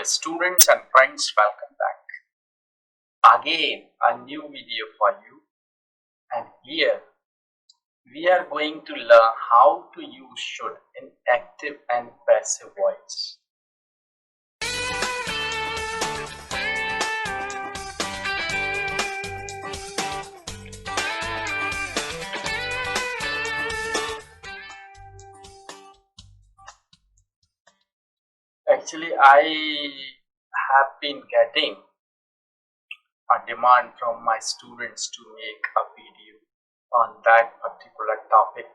students and friends, welcome back. Again, a new video for you. And here, we are going to learn how to use should in active and passive voice. Actually, I have been getting a demand from my students to make a video on that particular topic,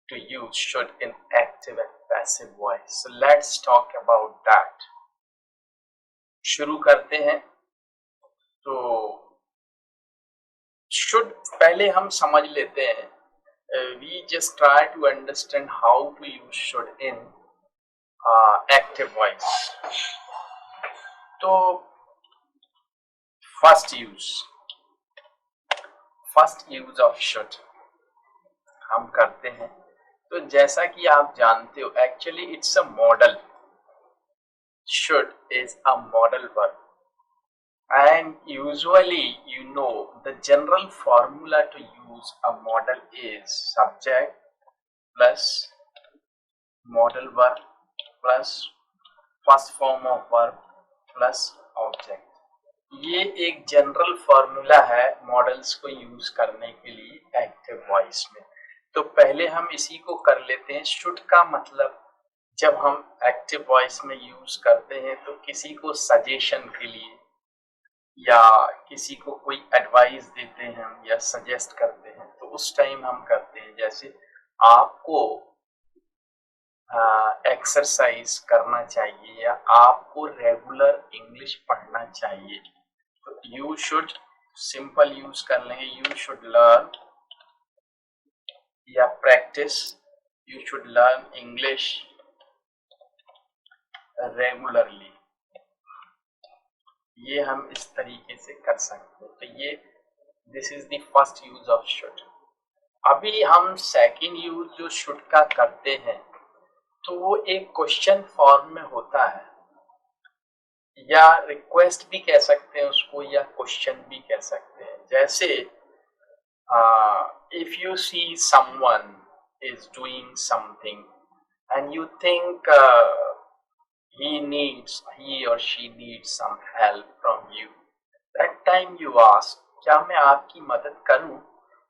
to use should in active and passive voice. So let's talk about that. शुरू करते हैं। तो should पहले हम समझ लेते हैं. We just try to understand how to use should in active voice. तो first use of should हम करते हैं. तो जैसा कि आप जानते हो, actually it's a model. should is a modal verb, and usually you know the general formula to use a modal is subject plus modal verb plus first form of verb plus object. ये एक general formula है models को use करने के लिए active voice में. तो पहले हम इसी को कर लेते हैं. शुड का मतलब जब हम एक्टिव वॉइस में यूज करते हैं तो किसी को सजेशन के लिए या किसी को कोई एडवाइस देते हैं या सजेस्ट करते हैं, तो उस टाइम हम करते हैं. जैसे आपको एक्सरसाइज करना चाहिए या आपको रेगुलर इंग्लिश पढ़ना चाहिए, तो यू शुड सिंपल यूज कर लेंगे. यू शुड लर्न या practice, you should learn English regularly. ये हम इस तरीके से कर सकते हैं. तो ये this is the first use of should. अभी हम सेकंड यूज जो शुड का करते हैं तो वो एक क्वेश्चन फॉर्म में होता है, या रिक्वेस्ट भी कह सकते हैं उसको, या क्वेश्चन भी कह सकते हैं. जैसे if you see someone is doing something and you think he or she needs some help from you, that time you ask, क्या मैं आपकी मदद करूं?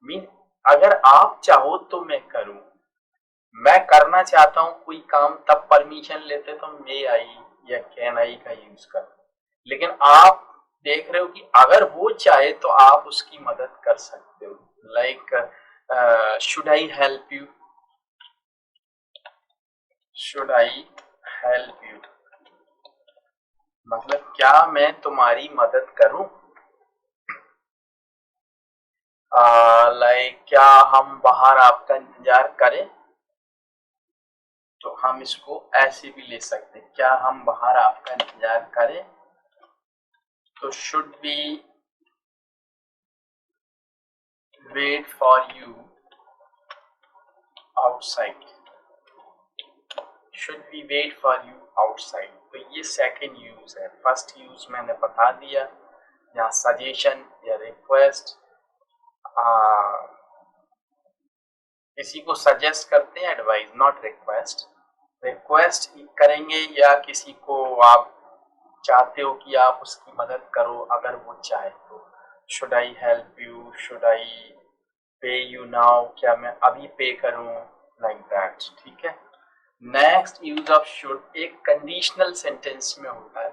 मीन अगर आप चाहो तो मैं करूं. मैं करना चाहता हूं कोई काम, तब परमिशन लेते तो मे आई या कैन आई का यूज कर. लेकिन आप देख रहे हो कि अगर वो चाहे तो आप उसकी मदद कर सकते हो. Like should I help you, should I help you मतलब क्या मैं तुम्हारी मदद करूं. लाइक क्या हम बाहर आपका इंतजार करें, तो हम इसको ऐसे भी ले सकते हैं, क्या हम बाहर आपका इंतजार करें. तो should be wait for you outside, should be wait for you outside. तो ये सेकंड यूज है. फर्स्ट यूज मैंने बता दिया, या सजेशन या रिक्वेस्ट, किसी को सजेस्ट करते हैं, एडवाइस नॉट रिक्वेस्ट. रिक्वेस्ट करेंगे या किसी को आप चाहते हो कि आप उसकी मदद करो अगर वो चाहे तो. Should I help you, should I पे यू नाउ, क्या मैं अभी पे करूं, लाइक दैट. ठीक है. नेक्स्ट यूज ऑफ शुड एक कंडीशनल सेंटेंस में होता है,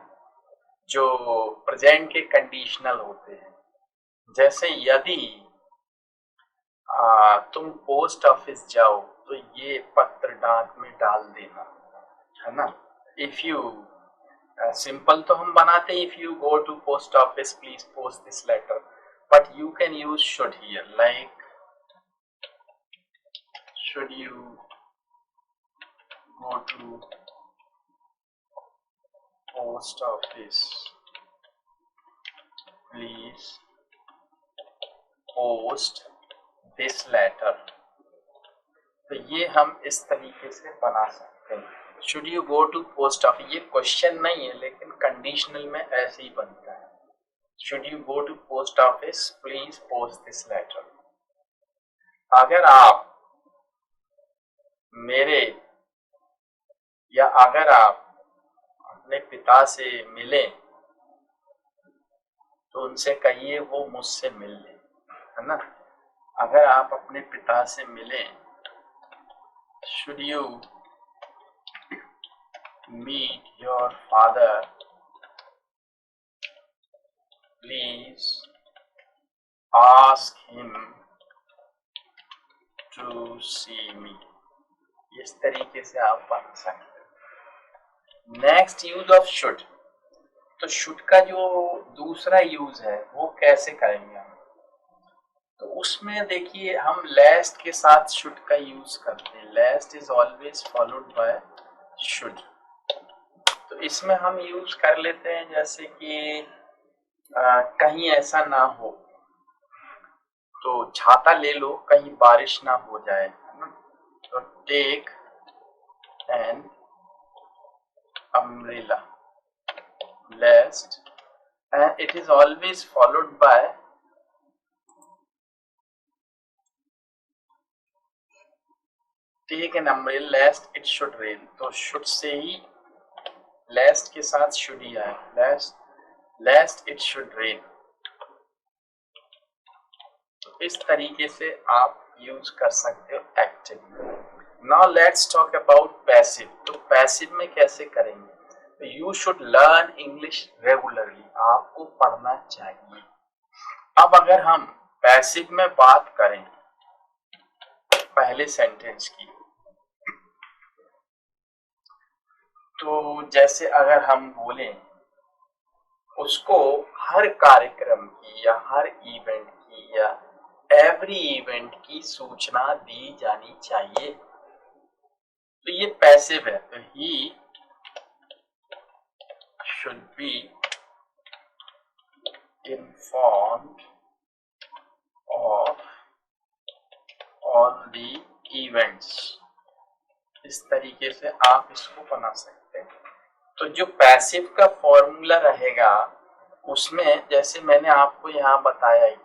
जो प्रेजेंट के कंडीशनल होते हैं. जैसे यदि तुम पोस्ट ऑफिस जाओ तो ये पत्र डाक में डाल देना, है ना. इफ यू सिंपल तो हम बनाते हैं, if you go to post office please post this letter, but you can use should here. Like should you go to post office, please post this letter. तो ये हम इस तरीके से बना सकते हैं. Should you go to post office, ये क्वेश्चन नहीं है लेकिन कंडीशनल में ऐसे ही बनता है। Should you go to post office, please post this letter. अगर आप मेरे या अगर आप अपने पिता से मिलें तो उनसे कहिए वो मुझसे मिल ले, है ना। अगर आप अपने पिता से मिलें, should you meet your father, please ask him to see me. इस तरीके से आप बन सकते हैं। नेक्स्ट यूज ऑफ शुड, तो शुड का जो दूसरा यूज है वो कैसे करेंगे हम, तो उसमें देखिए हम लेस्ट के साथ शुड का यूज करते हैं। Lest is always followed by should. तो इसमें हम यूज कर लेते हैं जैसे कि कहीं ऐसा ना हो तो छाता ले लो, कहीं बारिश ना हो जाए, है ना। तो take an umbrella, lest, and it is always followed by take an umbrella lest it should rain। तो should से ही lest के साथ should ही आए, lest it should rain। तो इस तरीके से आप यूज कर सकते हो active. Now let's talk about passive. तो पैसिव में कैसे करेंगे, तो you should learn English regularly, आपको पढ़ना चाहिए। अब अगर हम पैसिव में बात करें पहले सेंटेंस की, तो जैसे अगर हम बोलें उसको हर कार्यक्रम की या हर इवेंट की या एवरी इवेंट की सूचना दी जानी चाहिए, तो ये पैसिव है। तो he should be informed of all the events. इस तरीके से आप इसको बना सकते हैं। तो जो पैसिव का फॉर्मूला रहेगा उसमें जैसे मैंने आपको यहाँ बताया ही,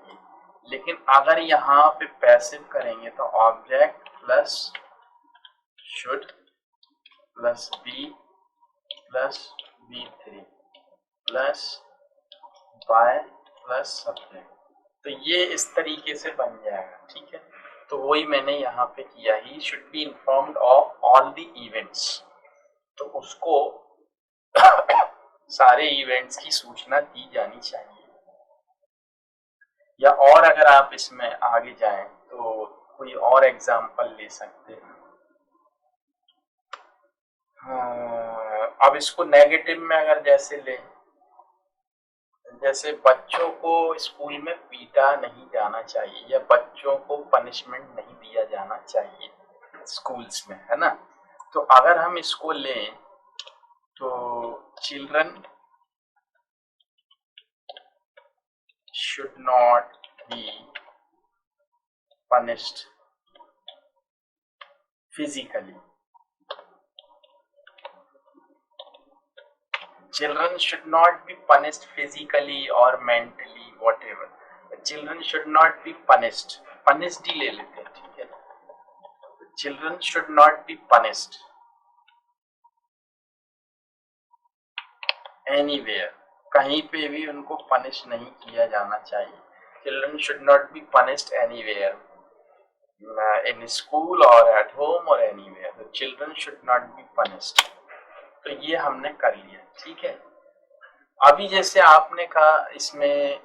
लेकिन अगर यहाँ पे पैसिव करेंगे तो object plus should plus be plus बी3 प्लस बाय प्लस सब्जेक्ट, तो ये इस तरीके से बन जाएगा, ठीक है। तो वही मैंने यहाँ पे किया, he should be informed of all the events, तो उसको सारे इवेंट्स की सूचना दी जानी चाहिए। या और अगर आप इसमें आगे जाएं तो कोई और एग्जांपल ले सकते हैं। अब इसको नेगेटिव में अगर जैसे ले, जैसे बच्चों को स्कूल में पीटा नहीं जाना चाहिए या बच्चों को पनिशमेंट नहीं दिया जाना चाहिए स्कूल्स में, है ना। तो अगर हम इसको लें तो children should not be punished physically. Children should not be punished physically or mentally, whatever. Children should not be punished. Punished ही ले लेते हैं, ठीक है। Children should not be punished anywhere. कहीं पे भी उनको पनिश नहीं किया जाना चाहिए। Children should not be punished anywhere, in school or at home or anywhere. The children should not be punished. तो ये हमने कर लिया, ठीक है। अभी जैसे आपने कहा इसमें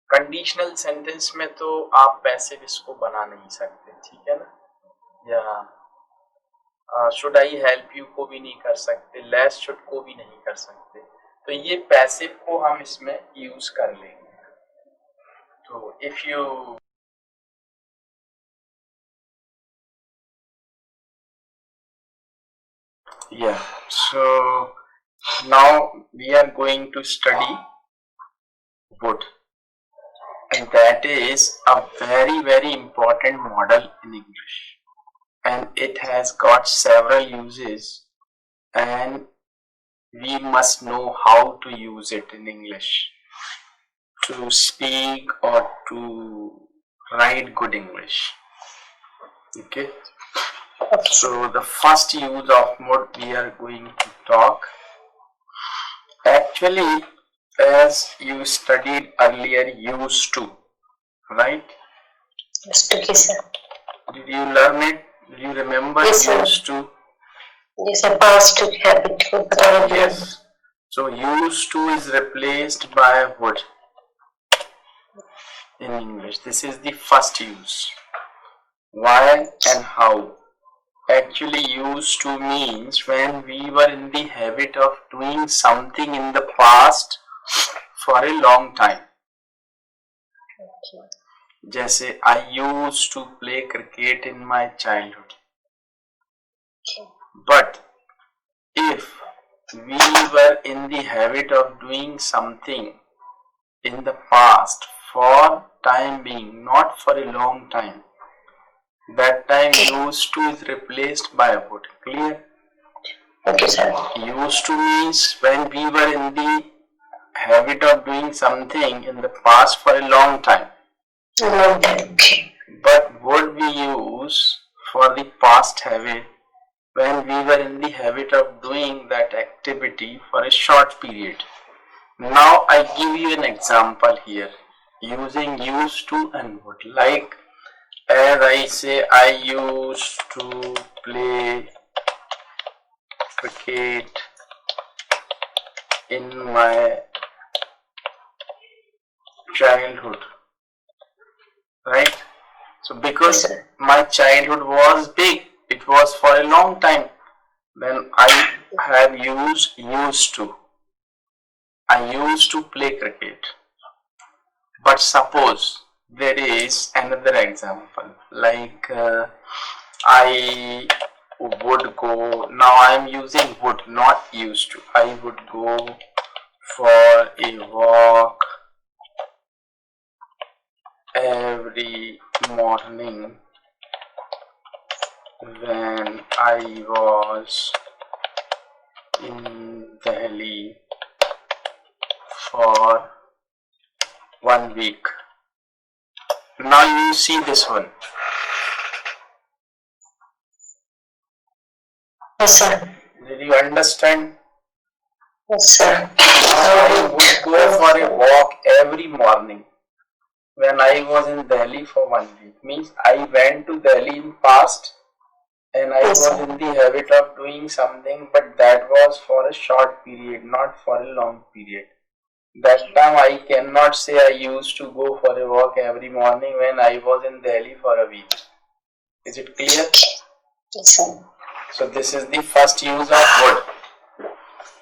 कंडीशनल सेंटेंस में तो आप पैसिव इसको बना नहीं सकते, ठीक है ना। या शुड आई हेल्प यू को भी नहीं कर सकते, लेस शुड को भी नहीं कर सकते, तो ये पैसिव को हम इसमें यूज कर लेंगे। तो if you so now we are going to study wood, and that is a very important model in English, and it has got several uses and we must know how to use it in English to speak or to write good English. Okay, so the first use of what we are going to talk, actually, as you studied earlier, used to, right? Yes, sir. Did you learn it? Did you remember used to? Yes, a past habit. Yes. So used to is replaced by would in English. This is the first use. Why and how? Actually, used to means when we were in the habit of doing something in the past for a long time. Okay. जैसे I used to play cricket in my childhood. Okay. But if we were in the habit of doing something in the past for time being, not for a long time, that time used to is replaced by would. Clear? Okay, sir. Used to means when we were in the habit of doing something in the past for a long time. Long time. Okay. But would we use for the past habit when we were in the habit of doing that activity for a short period. Now I give you an example here using used to and would. Like as I say, I used to play cricket in my childhood, right? So because my childhood was big, it was for a long time, then I have used to. I used to play cricket. But suppose there is another example, like I would go, now I am using would, not used to. I would go for a walk every morning when I was in Delhi for 1 week. Now you see this one. Yes, sir. Did you understand? Yes, sir. I would go for a walk every morning when I was in Delhi for 1 week. Means I went to Delhi in past and I was in the habit of doing something, but that was for a short period, not for a long period. That time I cannot say I used to go for a walk every morning when I was in Delhi for a week. Is it clear? Yes, sir. So this is the first use of would.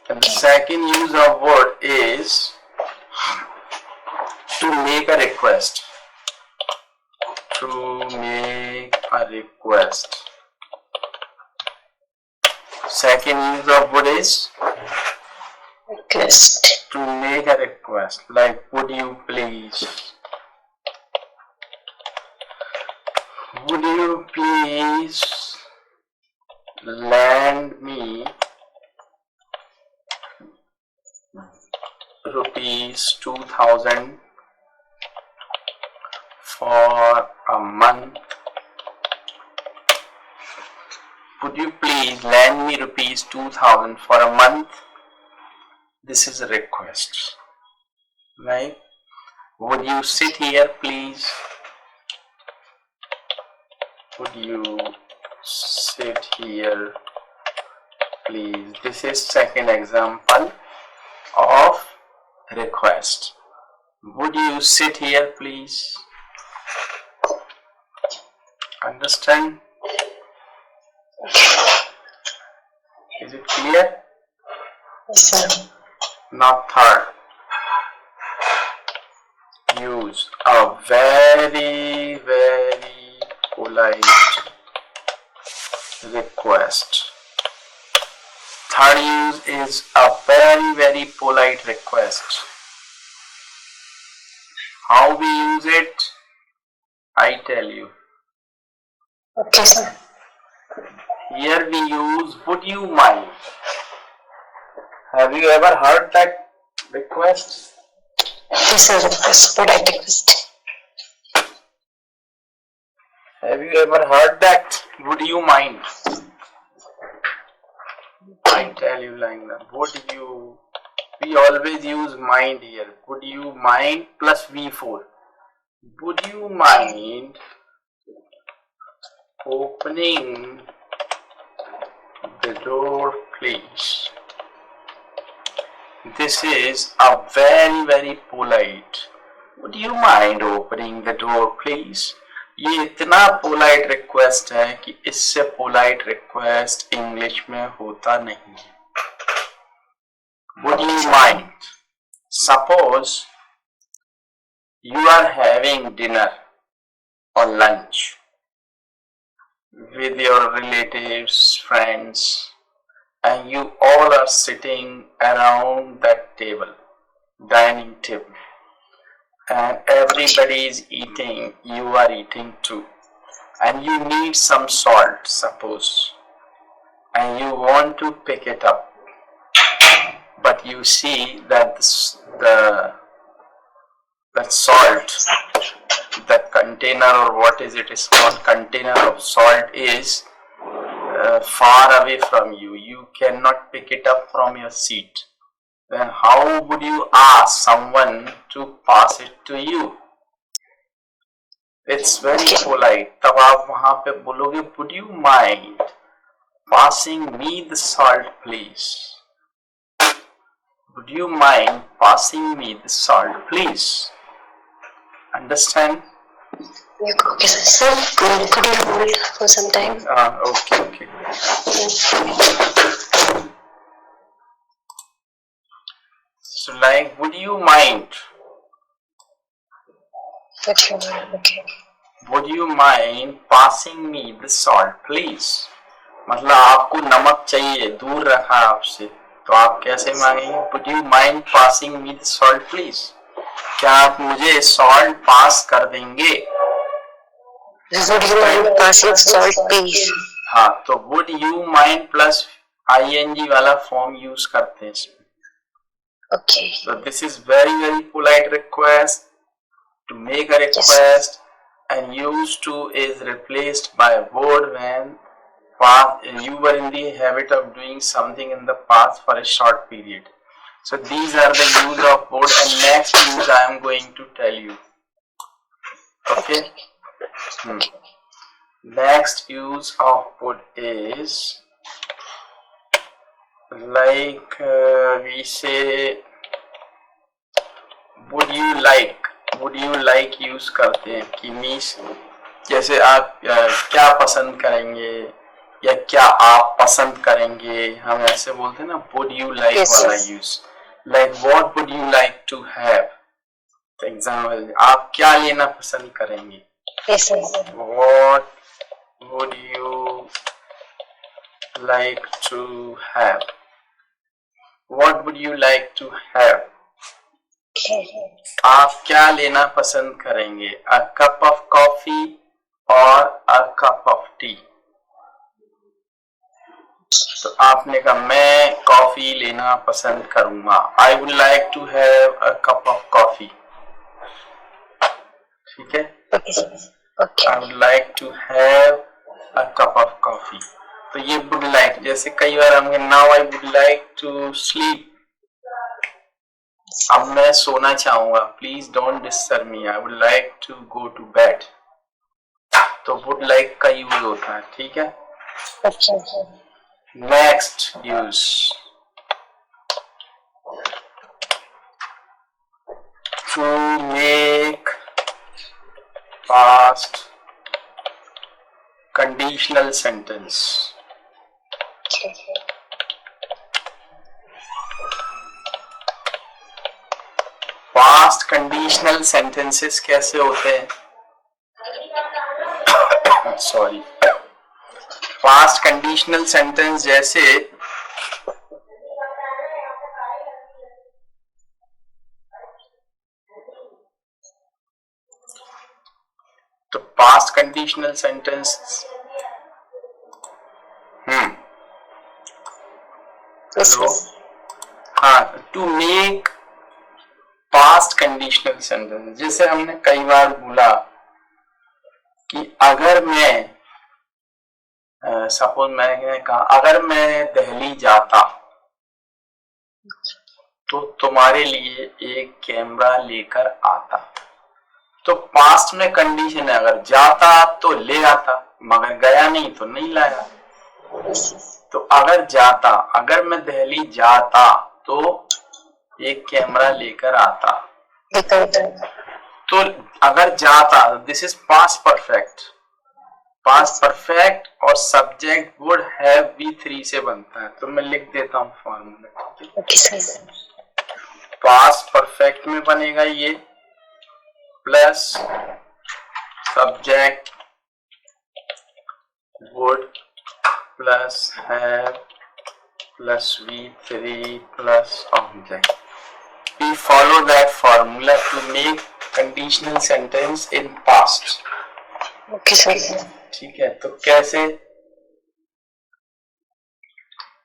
And the second use of would is to make a request. To make a request. Second use of would is request. To make a request, like would you please lend me rupees 2000 for a month? Would you please lend me rupees 2000 for a month? This is a request, right? Would you sit here please? Would you sit here please? This is second example of request. Would you sit here please? Understand? Is it clear? Yes, sir. Now third, use a very polite request. Third use is a very polite request. How we use it, I tell you. Okay, sir. Here we use would you mind. Have you ever heard that request? Yes, sir. Request, polite request. Have you ever heard that? Would you mind? I tell you like that. Would you? We always use mind here. Would you mind plus V4. Would you mind opening the door, please? This is a very polite. Would you mind opening the door, please? ये इतना polite request है कि इससे polite request English में होता नहीं है. Would you mind? Suppose you are having dinner or lunch with your relatives, friends, and you all are sitting around that table, dining table, and everybody is eating, you are eating too, and you need some salt, suppose, and you want to pick it up, but you see that that salt, that container, or what is it is called, container of salt is far away from you. You cannot pick it up from your seat. Then how would you ask someone to pass it to you? It's very polite. तब आप वहाँ पे बोलोगे, would you mind passing me the salt, please? Would you mind passing me the salt, please? Understand? Okay, sir. Could you hold for some time? Okay. So like, would you mind? Okay. Would you mind passing me the salt, please? मतलब आपको नमक चाहिए, दूर रखा आपसे, तो आप कैसे मांगेंगे? Would you mind passing me the salt, please? क्या आप मुझे सॉल्ट पास कर देंगे? Would you mind passing salt, please? हाँ, तो would you mind plus ing वाला फॉर्म यूज करते हैं इसमें. Okay. So this is very polite request. To make a request, and used to is replaced by a word when you were in the habit of doing something in the past for a short period. So these are the use of would, and next use I am going to tell you. Okay. Next use of would is like we say would you like use करते हैं कि means जैसे आप क्या पसंद करेंगे या क्या आप पसंद करेंगे, हम ऐसे बोलते हैं ना, would you like वाला use. Like what would you like to have? For example, आप क्या लेना पसंद करेंगे? Yes, sir. What would you like to have? What would you like to have? आप क्या लेना पसंद करेंगे? A cup of coffee or a cup of tea? तो आपने कहा मैं कॉफी लेना पसंद करूंगा. I would like to have a cup of coffee. ठीक है? Okay. I would like to have a cup of coffee. तो ये would like, जैसे कई बार हम now I would like to sleep. अब मैं सोना चाहूंगा. Please don't disturb me. I would like to go to bed. तो would like का यूज होता है. ठीक है? Okay. Next use. To make past conditional sentence. Past conditional sentences कैसे होते हैं? Sorry. Past conditional sentence जैसे तो past conditional sentence Yes, Hello? हाँ, to make past conditional sentence, जैसे हमने कई बार बोला कि अगर मैं सपोज मैंने कहा अगर मैं दिल्ली जाता तो तुम्हारे लिए एक कैमरा लेकर आता। तो पास्ट में कंडीशन है, अगर जाता तो ले आता, मगर गया नहीं तो नहीं लाया। तो अगर जाता, अगर मैं दिल्ली जाता तो एक कैमरा लेकर आता। तो अगर जाता, this is past perfect. Past perfect और सब्जेक्ट वुड हैव V3 से बनता है। तो मैं लिख देता हूँ फॉर्मूला। पास्ट परफेक्ट में बनेगा ये plus subject would plus have plus V3 plus object. We follow that formula to make conditional sentence in past. Okay, sir. ठीक है, तो कैसे?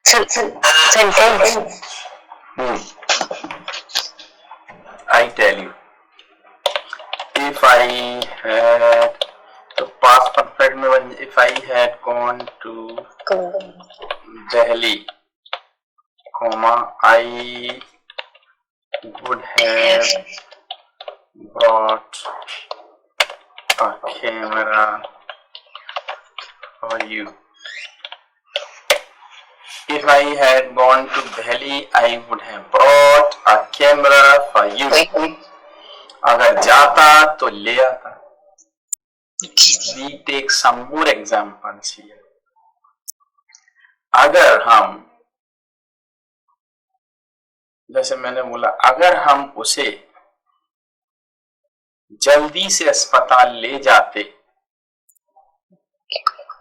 Sentence. I tell you. If I had, तो past perfect में बन, if I had gone to Delhi, comma, I would have brought a camera for you. If I had gone to Delhi, I would have brought a camera for you. अगर जाता तो ले आता। We take some more examples here. अगर हम, जैसे मैंने बोला, अगर हम उसे जल्दी से अस्पताल ले जाते,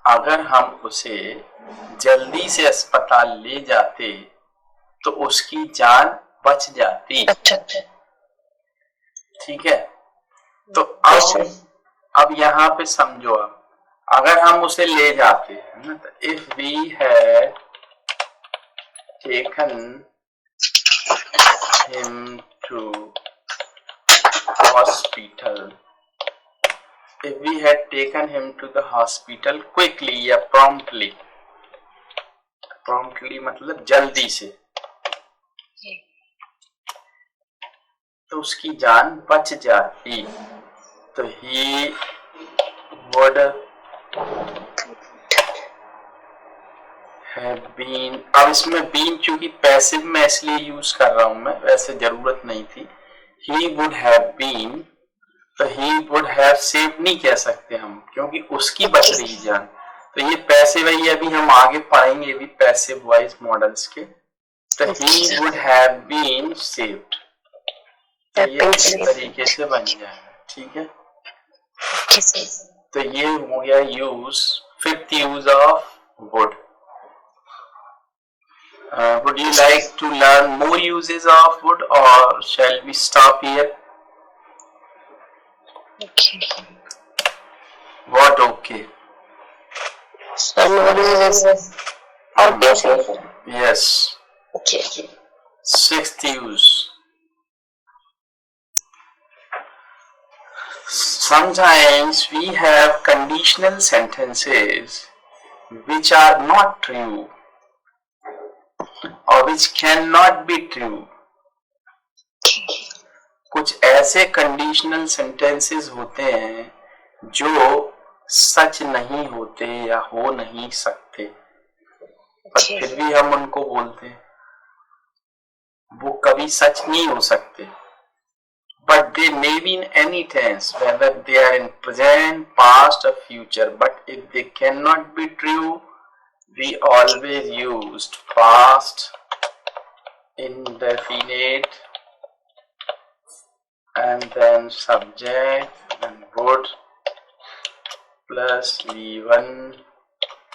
अगर हम उसे जल्दी से अस्पताल ले जाते तो उसकी जान बच जाती। ठीक है, तो अब यहाँ पे समझो, आप अगर हम उसे ले जाते हैं ना, तो if we had taken him to hospital, if we had taken him to the hospital quickly या promptly, promptly मतलब जल्दी से, तो उसकी जान बच जाती। तो he would have been, अब इसमें been चूंकि पैसिव में इसलिए यूज कर रहा हूं मैं, वैसे जरूरत नहीं थी। he would have been, तो he would have saved नहीं कह सकते हम, क्योंकि उसकी बच रही जान। तो ये पैसिव है, ये अभी हम आगे पढ़ेंगे भी पैसिव वॉइस मॉडल्स के। तो he would have been saved, तो ये इस तरीके से बन जाएगा। ठीक है, तो ये हो गया use, fifth use of would. Would you like to learn more uses of would, or shall we stop here? Okay. What okay? Yes. Okay. Sixth use. Sometimes we have conditional sentences which are not true or which cannot be true. कुछ ऐसे conditional sentences होते हैं जो सच नहीं होते या हो नहीं सकते, पर फिर भी हम उनको बोलते हैं। वो कभी सच नहीं हो सकते, but they may be in any tense, whether they are in present, past or future. But if they cannot be true, we always used past, indefinite, and then subject and would plus V1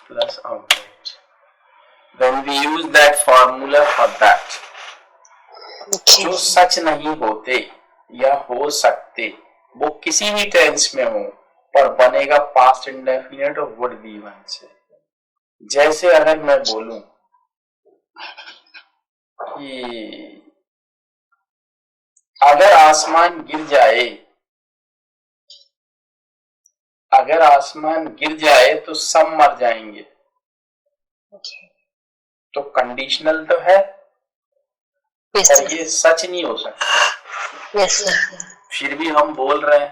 plus object. Then we use that formula for that. जो सच नहीं होते या हो सकते, वो किसी भी tense में हो, पर बनेगा पास्ट इंडेफिनिट और वुड V1 से। जैसे अगर मैं बोलूं कि अगर आसमान गिर जाए, अगर आसमान गिर जाए तो सब मर जाएंगे। तो कंडीशनल तो है, पर ये सच नहीं हो सकता। फिर भी हम बोल रहे हैं,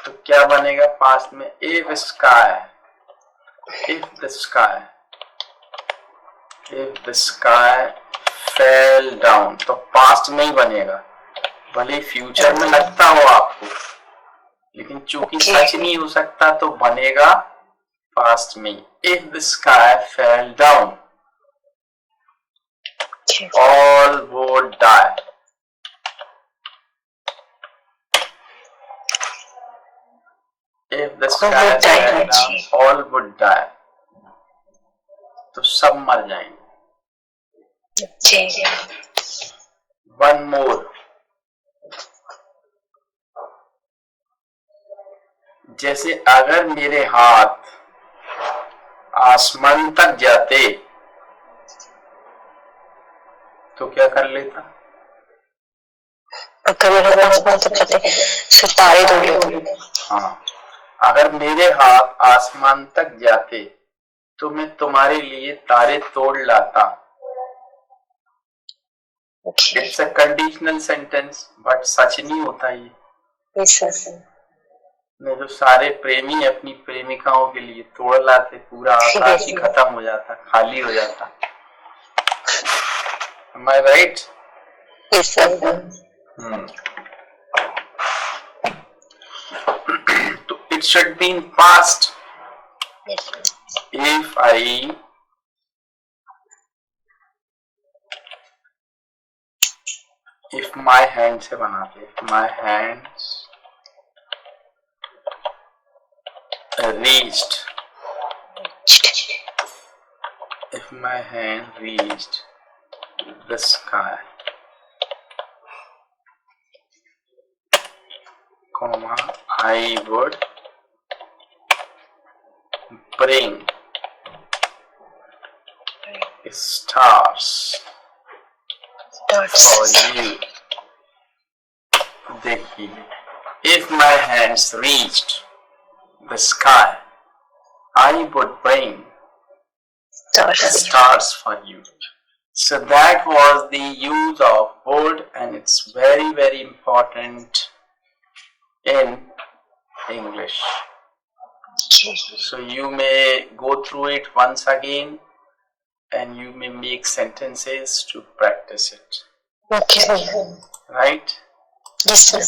तो क्या बनेगा पास्ट में? If the sky fell down, तो पास्ट में ही बनेगा, भले फ्यूचर में लगता हो आपको, लेकिन चूंकि सच नहीं हो सकता तो बनेगा पास्ट में। If the sky fell down all would die. If the sky fell down, all would die. तो सब मर जाएंगे। One more. जैसे अगर मेरे हाथ आसमान तक जाते तो क्या कर लेता? हाँ, अगर मेरे हाथ आसमान तक जाते तो मैं तुम्हारे लिए तारे तोड़ लाता। It's a conditional sentence, but सच नहीं होता ये। नहीं तो सारे प्रेमी अपनी प्रेमिकाओं के लिए तोड़ लाते, पूरा आकाश ही खत्म हो जाता, खाली हो जाता। Am I right? Yes, sir. So it should be in past. Yes, sir. If my hands से बनाते, if my hands reached, if my hand reached the sky, comma, I would bring stars for you. देखिए, if my hands reached the sky, I would bring stars for you. So that was the use of would, and it's very, very important in English. So you may go through it once again and you may make sentences to practice it. Okay. Right? Yes, sir.